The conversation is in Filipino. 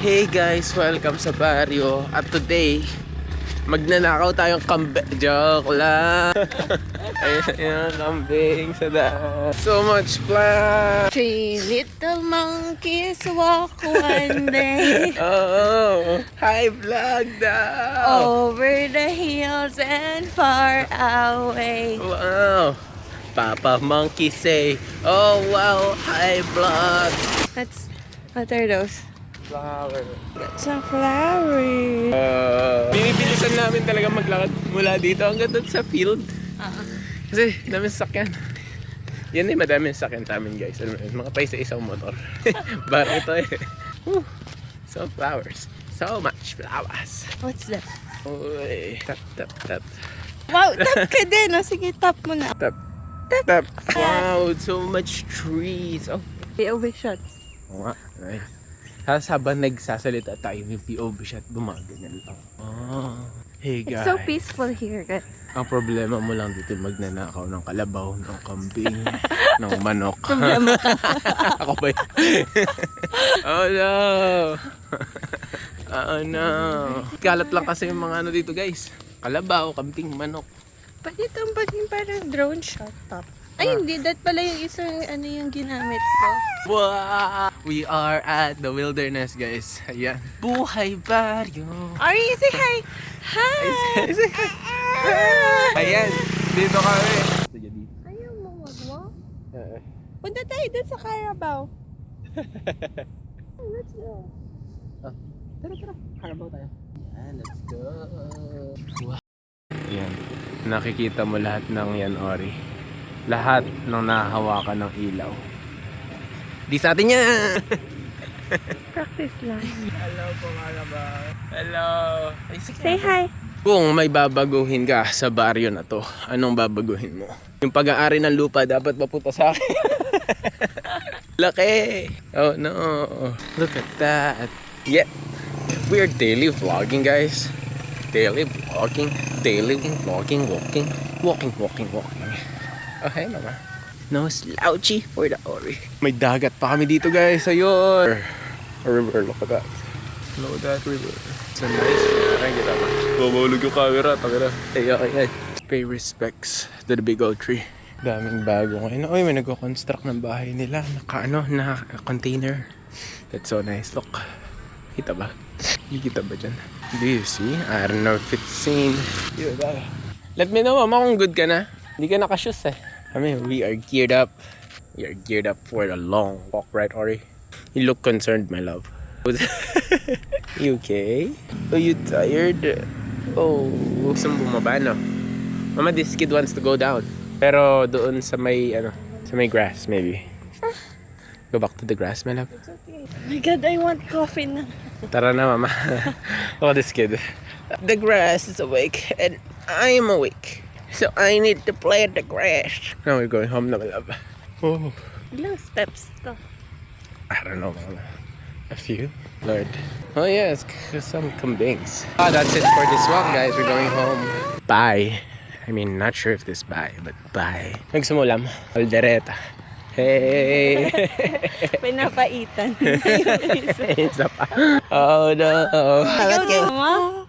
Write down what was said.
Hey guys, welcome sa Barrio. At today, magnanakaw tayong kambing. Joke lang. Ayun yung kambing sa daan. So much fun. 3 little monkeys walk one day Oh, hi vlog daw. over the hills and far away. Wow. Papa Monkey say, oh wow, hi vlog. What are those? Flower. It's a flowery. Binibilisan namin talaga maglakad mula dito hanggang doon sa field. Kasi dami sasakyan. Yan eh, madami sasakyan sa amin guys. Ano, mga pa isa-isang motor. Bar ito eh. Whew. So flowers. So much flowers. What's that? Uy. Tap, tap, tap. Wow, tap ka din. Oh. Sige, tap mo na. Tap, tap. Wow, so much trees. Oh. POV shot. Oo nga. Nice. Tapos habang nagsasalita tayo, yung POV shot, gumaganyan lang. Oh. Hey guys. It's so peaceful here, guys. Ang problema mo lang dito magnanakaw ng kalabaw, ng kambing, ng manok. Problema. Ako ba yun? Oh no! Oh no! Kalat lang kasi yung mga ano dito guys. Kalabaw, kambing, manok. Pwede itong baging parang drone shot top. Ay, hindi. That pala yung isang ano yung ginamit ko. Wow! We are at the wilderness guys. Ayan. Buhay Barrio! Ari, say hi! Hi! Ayan! Dito kami. Ayaw mo mag-walk? Punta tayo dun sa Carabao. Let's go. Tara, Carabao tayo. Ayan, let's go. Wow. Ayan. Nakikita mo lahat ng yan, Ori. Lahat ng nahahawakan ng ilaw. Di sa atin yan! Practice lang. Hello po, Carabao. Hello! Say hi! Kung may babaguhin ka sa baryo na to, anong babaguhin mo? Yung pag-aari ng lupa dapat mapunta sa akin. Laki! Oh no! Look at that! Yeah! We're daily vlogging guys. Daily vlogging, walking. Oh hey mama. No slouchy for the Ori. May dagat pa kami dito guys. Ayun! A river, look at that. Look at that river. It's a nice river. Ay, kita ba? Bumulog yung camera. Tagara. Ay. Pay respects to the big old tree. Daming bago ngayon. Uy, may nagko-construct ng bahay nila. Na container. That's so nice. Look. Kita ba? Kita ba dyan? Do you see? I don't know if it's seen. Let me know, mama, kung good ka na. Hindi ka nakashoes eh. I mean, we are geared up. We are geared up for the long walk, right, Ori? You look concerned, my love. You okay? Are you tired? Oh, gusto mo bumaba, no? Mama, this kid wants to go down. Pero doon sa may, sa may grass, maybe. Go back to the grass, my love. It's okay. Oh my God, I want coffee na. Tara na, mama. Look at this kid. The grass is awake, and I am awake. So I need to play at the grass. Now we're going home na, my love. Oh. Ilang steps to? I don't know, mama. A few? Lord. Oh yes, some kambings. That's it for this walk, guys. We're going home. Bye. I mean, not sure if this bye, but bye. Nagsumulam. Aldereta. Hey! Pinapaitan. Isa pa. Oh no. Let's go.